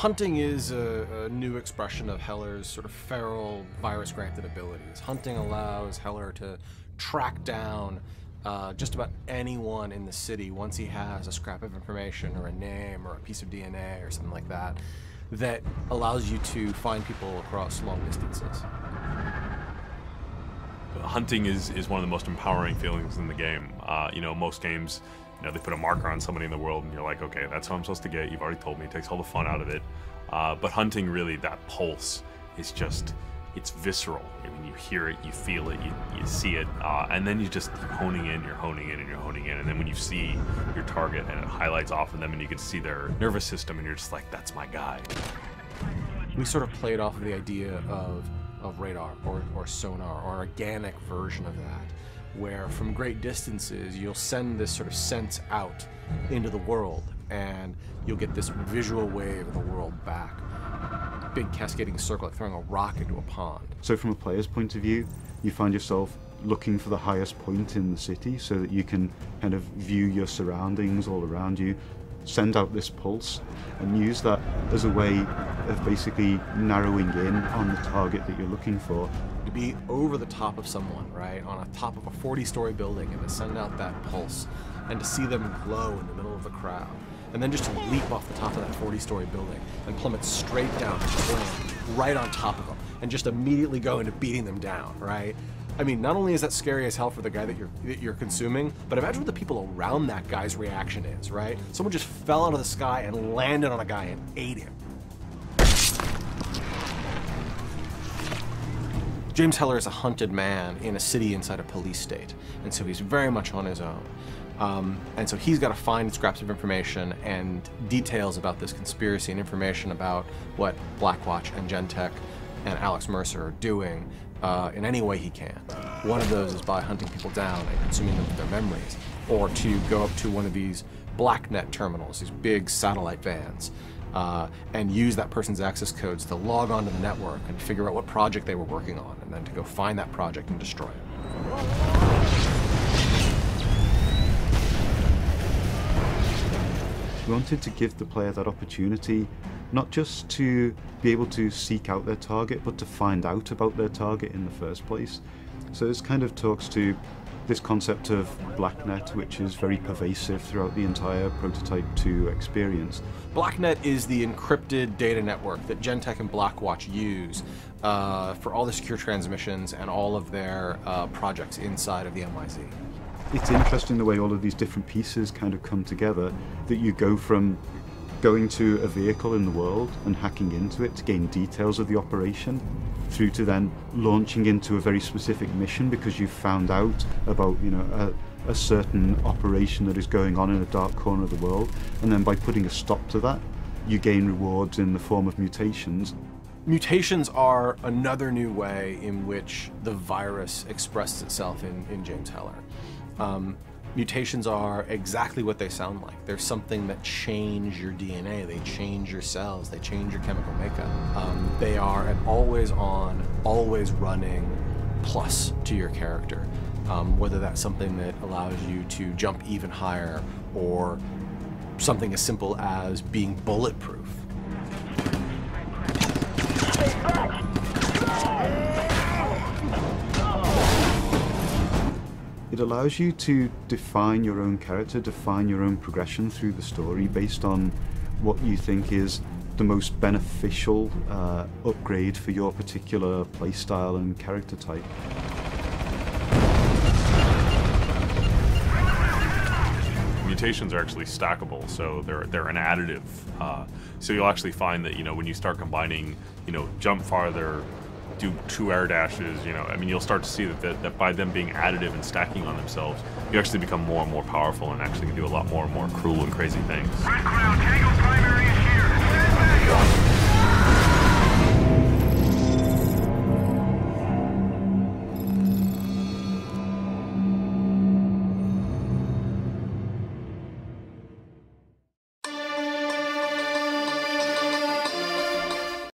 Hunting is a new expression of Heller's sort of feral, virus-granted abilities. Hunting allows Heller to track down just about anyone in the city once he has a scrap of information or a name or a piece of DNA or something like that, that allows you to find people across long distances. Hunting is one of the most empowering feelings in the game. You know, most games, you know, they put a marker on somebody in the world and you're like, okay, that's how I'm supposed to get. You've already told me. It takes all the fun out of it. But hunting, really, that pulse is just, it's visceral. I mean, you hear it, you feel it, you see it, and then you're honing in, you're honing in, and you're honing in. And then when you see your target and it highlights off of them and you can see their nervous system and you're just like, that's my guy. We sort of played off of the idea of radar or sonar, or organic version of that, where from great distances you'll send this sort of sense out into the world and you'll get this visual wave of the world back. Big cascading circle, like throwing a rock into a pond. So from a player's point of view, you find yourself looking for the highest point in the city so that you can kind of view your surroundings all around you, send out this pulse, and use that as a way of basically narrowing in on the target that you're looking for. To be over the top of someone, right, on a top of a 40-story building, and to send out that pulse, and to see them glow in the middle of the crowd, and then just to leap off the top of that 40-story building and plummet straight down to the ground, right on top of them, and just immediately go into beating them down, right? I mean, not only is that scary as hell for the guy that you're consuming, but imagine what the people around that guy's reaction is, right? Someone just fell out of the sky and landed on a guy and ate him. James Heller is a hunted man in a city inside a police state, and so he's very much on his own. And so he's got to find scraps of information and details about this conspiracy and information about what Blackwatch and Gentek and Alex Mercer are doing in any way he can. One of those is by hunting people down and consuming them with their memories, or to go up to one of these BlackNet terminals, these big satellite vans, and use that person's access codes to log onto the network and figure out what project they were working on, and then to go find that project and destroy it. We wanted to give the player that opportunity, not just to be able to seek out their target, but to find out about their target in the first place. So this kind of talks to this concept of BlackNet, which is very pervasive throughout the entire Prototype 2 experience. BlackNet is the encrypted data network that Gentek and Blackwatch use for all the secure transmissions and all of their projects inside of the MIZ. It's interesting the way all of these different pieces kind of come together, that you go from going to a vehicle in the world and hacking into it to gain details of the operation, through to then launching into a very specific mission because you've found out about, you know, a certain operation that is going on in a dark corner of the world, and then by putting a stop to that, you gain rewards in the form of mutations. Mutations are another new way in which the virus expresses itself in James Heller. Mutations are exactly what they sound like. They're something that change your DNA, they change your cells, they change your chemical makeup. They are an always on, always running plus to your character, whether that's something that allows you to jump even higher, or something as simple as being bulletproof. It allows you to define your own character, define your own progression through the story based on what you think is the most beneficial upgrade for your particular playstyle and character type. Mutations are actually stackable, so they're an additive. So you'll actually find that, you know, when you start combining, you know, jump farther, do 2 air dashes, you know, I mean, you'll start to see that by them being additive and stacking on themselves, you actually become more and more powerful and actually can do a lot more and more cruel and crazy things. Red Cloud, Tango Primary is here. Stand back!